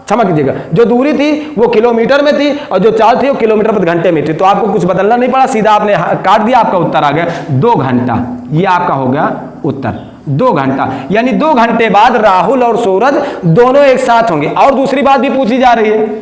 Speaker 1: क्षमा कीजिएगा, जो दूरी थी वो किलोमीटर में थी और जो चाल थी वो किलोमीटर प्रति घंटे में थी। तो आपको कुछ बदलना नहीं पड़ा, सीधा आपने काट दिया, आपका उत्तर आ गया 2 घंटा। ये आपका हो गया उत्तर 2 घंटा। यानी 2 घंटे बाद राहुल और सूरज दोनों एक साथ होंगे। और दूसरी बात भी पूछी जा रही है,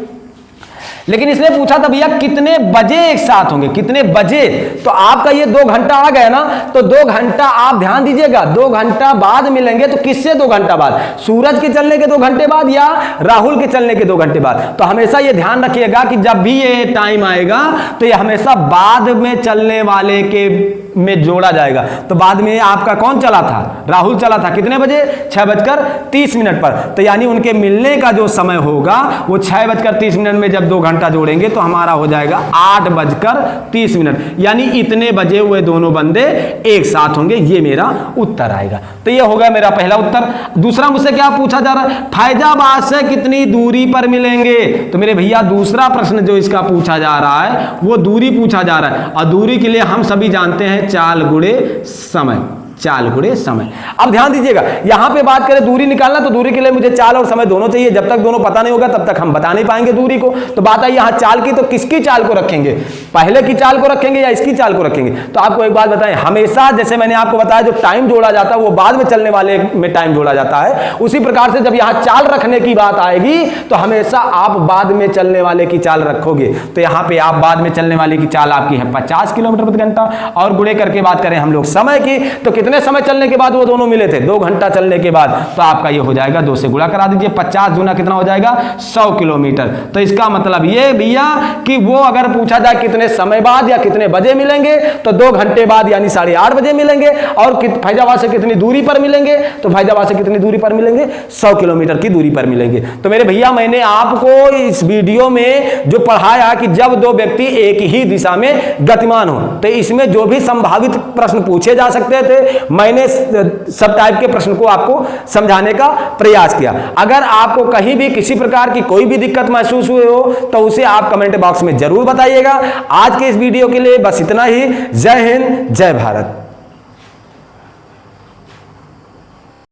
Speaker 1: लेकिन इसने पूछा था भैया कितने बजे एक साथ होंगे, कितने बजे। तो आपका ये 2 घंटा आ गया ना, तो 2 घंटा आप ध्यान दीजिएगा, 2 घंटा बाद मिलेंगे। तो किससे 2 घंटा बाद? सूरज के चलने के 2 घंटे बाद या राहुल के चलने के 2 घंटे बाद। तो हमेशा ये ध्यान रखिएगा कि जब भी ये टाइम आएगा तो ये हमेशा बाद में चलने वाले के में जोड़ा जाएगा। तो बाद में आपका कौन चला था? राहुल चला था। कितने बजे? 6:30 पर। तो यानी उनके मिलने का जो समय होगा वो 6:30 में जब 2 घंटा जोड़ेंगे तो हमारा हो जाएगा 8:30। यानी इतने बजे हुए दोनों बंदे एक साथ होंगे। ये मेरा उत्तर आएगा। तो ये होगा मेरा पहला उत्तर। दूसरा मुझसे क्या पूछा जा रहा है? फैजाबाद से कितनी दूरी पर मिलेंगे। तो मेरे भैया दूसरा प्रश्न जो इसका पूछा जा रहा है वो दूरी पूछा जा रहा है, और दूरी के लिए हम सभी जानते हैं चाल गुणे समय, चाल गुणे समय। अब ध्यान दीजिएगा, यहां पे बात करें दूरी निकालना, तो दूरी के लिए मुझे चाल और समय दोनों चाहिए। जब तक दोनों पता नहीं होगा तब तक हम बता नहीं पाएंगे दूरी को। तो बात आई यहां चाल की, तो किसकी चाल को रखेंगे? पहले की चाल को रखेंगे या इसकी चाल को रखेंगे? तो आपको एक बात बताएं, हमेशा जैसे मैंने आपको बताया जो टाइम जोड़ा जाता है वो बाद में चलने वाले में टाइम जोड़ा जाता है, उसी प्रकार से जब यहां चाल रखने की बात आएगी तो हमेशा आप बाद में चलने वाले की चाल रखोगे। तो यहां पर आप बाद में चलने वाले की चाल आपकी है 50 किलोमीटर प्रति घंटा। और गुणे करके बात करें हम लोग समय की, तो कितने समय चलने के बाद वो दोनों मिले थे? 2 घंटा चलने के बाद। तो आपका ये हो जाएगा 2 से गुणा करा दीजिए, 50 दूना कितना हो जाएगा? 100 किलोमीटर। तो इसका मतलब ये भैया कि वो अगर पूछा जाए कितने समय बाद या कितने बजे मिलेंगे, तो 2 घंटे बाद यानी 8:30 बजे मिलेंगे। और फैजाबाद से कितनी दूरी पर मिलेंगे? तो फैजाबाद से कितनी दूरी पर मिलेंगे? 100 किलोमीटर की दूरी पर मिलेंगे। तो मेरे भैया मैंने आपको इस वीडियो में जो पढ़ाया कि जब 2 व्यक्ति एक ही दिशा में गतिमान हो, तो इसमें जो भी संभावित प्रश्न पूछे जा सकते थे मैंने सब टाइप के प्रश्न को आपको समझाने का प्रयास किया। अगर आपको कहीं भी किसी प्रकार की कोई भी दिक्कत महसूस हुई हो तो उसे आप कमेंट बॉक्स में जरूर बताइएगा। आज के इस वीडियो के लिए बस इतना ही। जय हिंद, जय भारत।